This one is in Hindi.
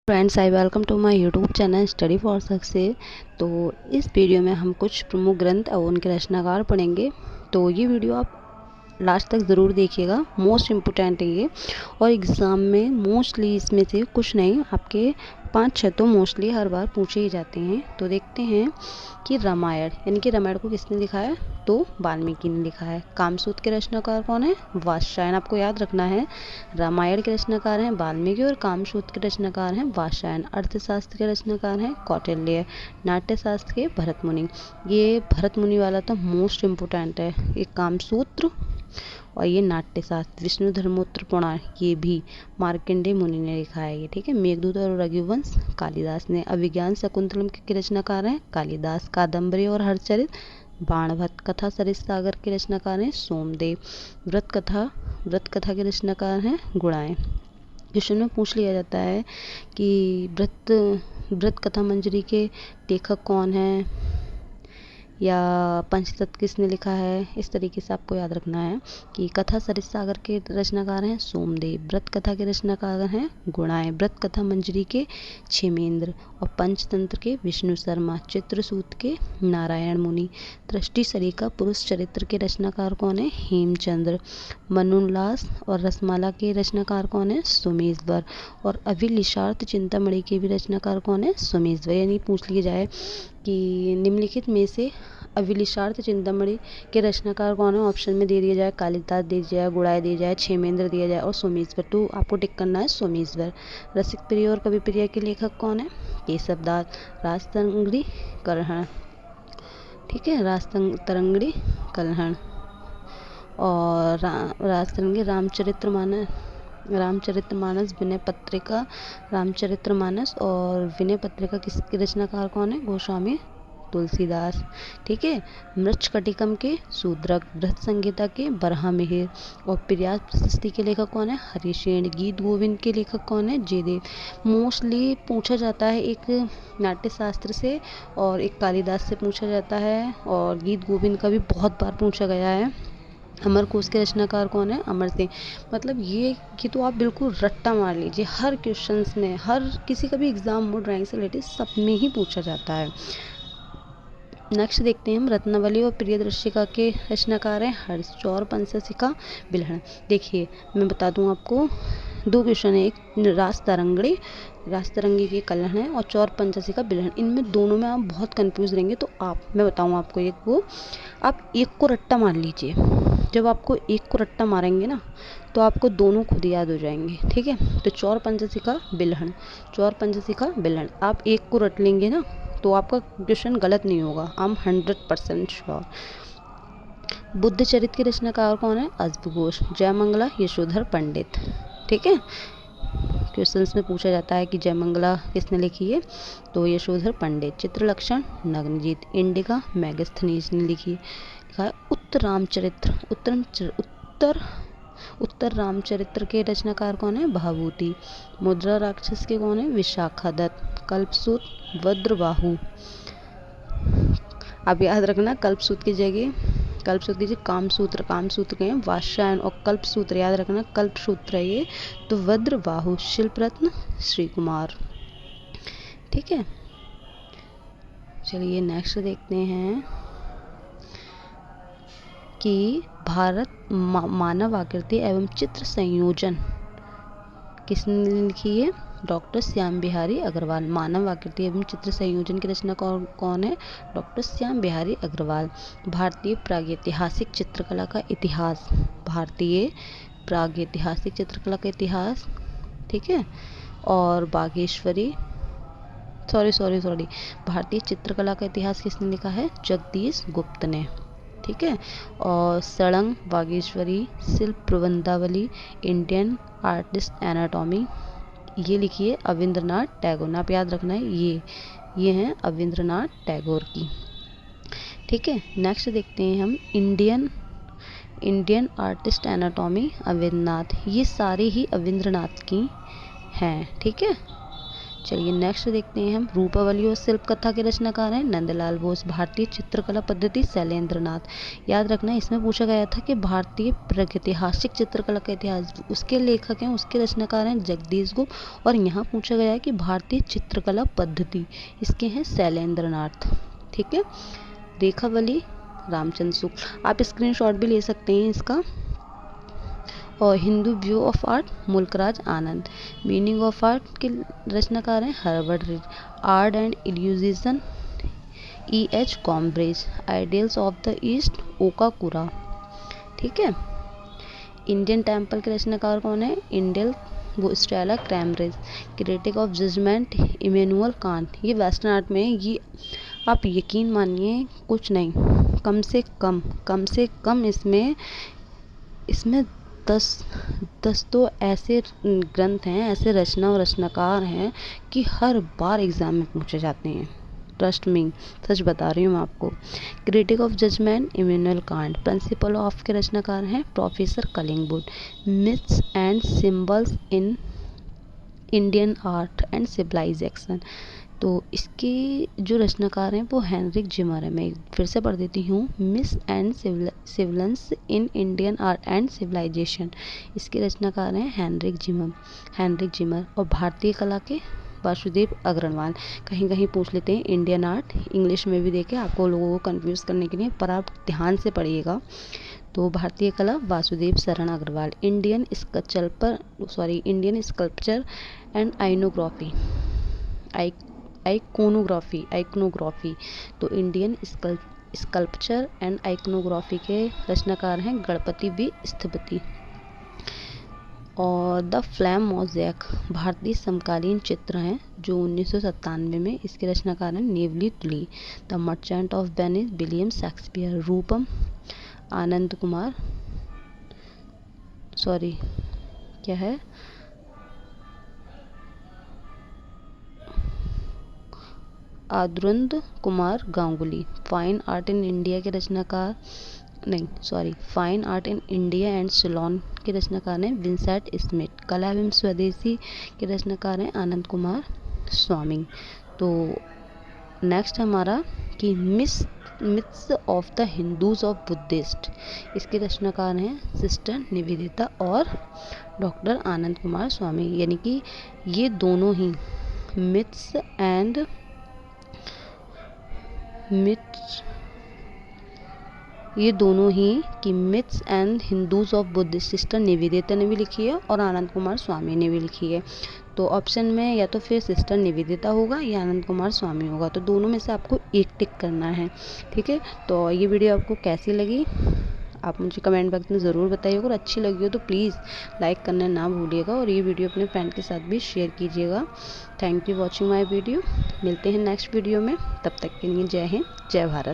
Friends, I welcome to my YouTube channel study for success. तो इस वीडियो में हम कुछ प्रमुख ग्रंथ और उनके रचनाकार पढ़ेंगे। तो ये वीडियो आप लास्ट तक ज़रूर देखिएगा, मोस्ट इम्पोर्टेंट है ये। और एग्ज़ाम में मोस्टली इसमें से कुछ नहीं, आपके 5-6 तो मोस्टली हर बार पूछे ही जाते हैं। तो देखते हैं कि रामायण, यानी कि रामायण को किसने लिखा है? तो वाल्मीकि ने लिखा है। कामसूत्र के रचनाकार कौन है? वात्स्यायन। आपको याद रखना है, रामायण के रचनाकार हैं वाल्मीकि और कामसूत्र के रचनाकार हैं वात्स्यायन। अर्थशास्त्र के रचनाकार हैं कौटिल्य। नाट्यशास्त्र के भरत मुनि। ये भरत मुनि वाला तो मोस्ट इम्पोर्टेंट है। ये कामसूत्र और ये नाट्यशास्त्र। विष्णु धर्मोत्तर पुराण ये भी मार्कंडेय मुनि ने लिखा है ये, ठीक है। मेघदूत और रघुवंश कालिदास ने। अभिज्ञान शकुंतलम के रचनाकार हैं कालिदास। कादम्बरी और हरचरित बाणभट्ट। कथा सरित सागर के रचनाकार हैं सोमदेव। व्रत कथा के रचनाकार हैं गुणाएं। क्वेश्चन में पूछ लिया जाता है कि व्रत कथा मंजरी के लेखक कौन हैं या पंचतत्व किसने लिखा है। इस तरीके से आपको याद रखना है कि कथा सरित सागर के रचनाकार हैं सोमदेव। व्रत कथा के रचनाकार हैं गुणाएं। व्रत कथा मंजरी के क्षेमेंद्र और पंचतंत्र के विष्णु शर्मा। चित्रसूत के नारायण मुनि। दृष्टि सरिका पुरुष चरित्र के रचनाकार कौन है? हेमचंद्र। मनोल्लास और रसमाला के रचनाकार कौन है? सोमेश्वर। और अभिलिषार्थ चिंतामणि के भी रचनाकार कौन है? सोमेश्वर। यानी पूछ लिया जाए कि निम्नलिखित में से अभिलिषार्थ चिंतामणि के रचनाकार कौन है? ऑप्शन में दे दिया जाए कालिदास दे दिया जाए, गुणाएं दिया जाए, क्षेमेंद्र दिया जाए और सोमेश्वर। तो आपको टिक करना है सोमेश्वर। रसिक प्रिय और कवि प्रिय के लेखक कौन है? केशवदास। राजतरंगिणी कल्हण, ठीक है, राजतरंगिणी कल्हण। और राजतरंगी रामचरितमानस विनय पत्रिका। रामचरितमानस और विनय पत्रिका किसके रचनाकार कौन है? गोस्वामी तुलसीदास, ठीक है। मृच्छकटिकम के शूद्रक। बृहत संहिता के बरहामिहिर। और प्रयास प्रशस्ति के लेखक कौन है? हरिसेन। गीत गोविंद के लेखक कौन है? जयदेव। मोस्टली पूछा जाता है, एक नाट्यशास्त्र से और एक कालिदास से पूछा जाता है, और गीत गोविंद का भी बहुत बार पूछा गया है। अमर कोश के रचनाकार कौन है? अमर सिंह। मतलब ये कि तो आप बिल्कुल रट्टा मार लीजिए, हर क्वेश्चंस में, हर किसी का भी एग्जाम हो ड्राइंग से रिलेटेड सब में ही पूछा जाता है। नेक्स्ट देखते हैं हम, रत्नावली और प्रियदर्शिका के रचनाकार हैं हर्ष। चौर पंचशिखा बिल्हण। देखिए मैं बता दूं आपको, 2 क्वेश्चन है, एक राजतरंगी के कल्हण है और चौर पंचशिखा बिल्हण। इनमें दोनों में आप बहुत कंफ्यूज रहेंगे। तो मैं बताऊं आपको एक वो, आप एक को रट्टा मार लीजिए। जब आपको एक को रट्टा मारेंगे ना तो आपको दोनों खुद याद हो जाएंगे, ठीक है। तो चौर पंचशिखा बिल्हण, चौर पंचशिखा बिल्हण, आप एक को रट लेंगे ना तो आपका क्वेश्चन गलत नहीं होगा, आई एम 100% श्योर। बुद्ध चरित्र के रचनाकार कौन है? अश्वघोष। जयमंगला यशोधर पंडित, ठीक है। क्वेश्चंस में पूछा जाता है कि जयमंगला किसने लिखी है? तो यशोधर पंडित। चित्रलक्षण नग्नजीत। इंडिका मैगस्थनीज ने लिखा है। उत्तर रामचरित्र के रचनाकार कौन है? भाभूति। मुद्रा राक्षस के कौन है? विशाखा दत्त। कल्पसूत्र वज्रबाहु। आप याद रखना, कल्पसूत्र की जगह कामसूत्र के हैं वात्स्यायन, और कल्पसूत्र याद रखना कल्पसूत्र है ये। तो वज्रबाहु। शिल्परत्न श्री कुमार, ठीक है। चलिए नेक्स्ट देखते हैं कि भारत मानव आकृति एवं चित्र संयोजन किसने लिखी है? डॉक्टर श्याम बिहारी अग्रवाल। मानव आकृति एवं चित्र संयोजन की रचना कौन है? डॉक्टर श्याम बिहारी अग्रवाल। भारतीय प्रागैतिहासिक चित्रकला का इतिहास। भारतीय प्रागैतिहासिक चित्रकला का इतिहास, ठीक है। और बागेश्वरी भारतीय चित्रकला का इतिहास किसने लिखा है? जगदीश गुप्त ने, ठीक है। और सड़ंग बागेश्वरी शिल्प प्रबंधावली इंडियन आर्टिस्ट एनाटॉमी ये लिखिए अविंद्रनाथ टैगोर ने। आप याद रखना है ये हैं अविंद्रनाथ टैगोर की, ठीक है। नेक्स्ट देखते हैं हम, इंडियन आर्टिस्ट एनाटॉमी अविंद्रनाथ। ये सारे ही अविंद्रनाथ की हैं, ठीक है। चलिए नेक्स्ट देखते हैं हम। रूपावली और शिल्प कथा के रचनाकार हैं नंदलाल बोस। भारतीय चित्रकला पद्धति शैलेंद्र नाथ। याद रखना, इसमें पूछा गया था कि भारतीय प्रागैतिहासिक चित्रकला का इतिहास, उसके लेखक हैं, उसके रचनाकार हैं जगदीश गुप्त। और यहाँ पूछा गया है कि भारतीय चित्रकला पद्धति, इसके हैं शैलेंद्र नाथ। ठीक है। रेखावली रामचंद्र शुक्ल। आप स्क्रीनशॉट भी ले सकते हैं इसका। और Hindu view of art Mulkraj Anand. Meaning of art के रचनाकार हैं Herbert Read. Art and illusion E.H. Gombrich. Ideals of the East Okakura. ठीक है। इंडियन टेम्पल के रचनाकार कौन है? इंडियन वो Stella Kramrisch. Critique of judgement Immanuel Kant. ये वेस्टर्न आर्ट में, ये आप यकीन मानिए कुछ नहीं, कम से कम इसमें 10 तो ऐसे ग्रंथ हैं, ऐसे रचना और रचनाकार हैं कि हर बार एग्जाम में पूछे जाते हैं। ट्रस्ट मी, सच बता रही हूँ मैं आपको। Critique of judgement Immanuel Kant. Principle of के रचनाकार हैं professor Collingwood. Myths and symbols in Indian art and civilisation. तो इसके जो रचनाकार हैं वो हेनरिक जिमर है। मैं फिर से पढ़ देती हूँ। मिस एंड सिविलेंस in Indian art and civilisation. इसके रचनाकार हैं हेनरिक जिमर। और भारतीय कला के वासुदेव अग्रवाल। कहीं कहीं पूछ लेते हैं इंडियन आर्ट, इंग्लिश में भी देखे आपको लोगों को कंफ्यूज करने के लिए, पर आप ध्यान से पढ़िएगा। तो भारतीय कला Vasudev Sharan Agrawal. Indian sculpture and iconography. तो इंडियन स्कल्पचर एंड आइकोनोग्राफी के रचनाकार हैं गणपति वी स्थपति। और द फ्लैम मोज़ेक भारतीय समकालीन चित्र हैं जो 1997 में, इसके रचनाकार हैं Neville Tuli. The merchant of Venice William Shakespeare. Rupam Anand Kumar, क्या है, Ardhendu Kumar Ganguly. Fine art in India के रचनाकार, fine art in India and Ceylon के रचनाकार हैं विंसेंट स्मिथ। कला एवं स्वदेशी के रचनाकार हैं आनंद कुमार स्वामी। तो नेक्स्ट हमारा कि myths of the Hindus of Buddhist. इसके रचनाकार हैं सिस्टर निवेदिता और डॉक्टर आनंद कुमार स्वामी। यानी कि ये दोनों ही myths and Hindus of Buddhist, sister Nivedita ने भी लिखी है और आनंद कुमार स्वामी ने भी लिखी है। तो ऑप्शन में या तो फिर सिस्टर निवेदिता होगा या आनंद कुमार स्वामी होगा, तो दोनों में से आपको एक टिक करना है। ठीक है। तो ये वीडियो आपको कैसी लगी आप मुझे कमेंट बॉक्स में ज़रूर बताइएगा, और अच्छी लगी हो तो प्लीज़ लाइक करना ना भूलिएगा, और ये वीडियो अपने फ्रेंड के साथ भी शेयर कीजिएगा। Thank you watching my video. मिलते हैं नेक्स्ट वीडियो में, तब तक के लिए जय हिंद, जय भारत।